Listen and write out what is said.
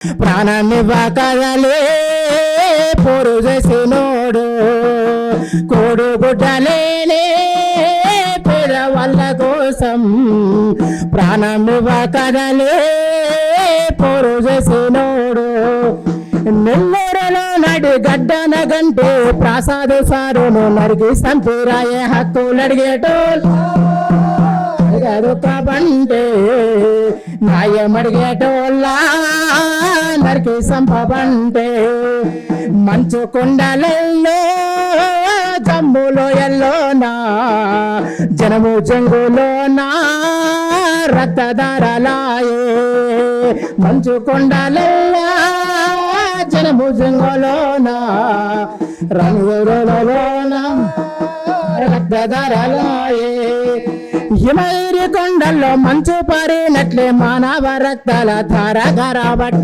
ప్రాణమివ్వకదలే పోరు చేసినోడు కోడు గుడ్డలేనే పేదవాళ్ళ కోసం ప్రాణమివ్వకదలే పోరు చేసినోడు నెల్లూరులో నడి గడ్డన గంటే ప్రసాద్ సారును నరికి సంపిరాయే హక్కులు అడిగేటోళ్ళు బంటే న్యాయం అడిగేటోళ్ళ నరికి సంపబంటే మంచు కొండలలో జమ్ములో ఎల్లోనా జనము జంగులోనా రక్తధారలాయే మంచు కొండలలో జనము జంగులోనా రంగులోనా రక్తధారలాయే హిమైరి కొండల్లో మంచు పారినట్లే మానవ రక్తాల ధార బట్టే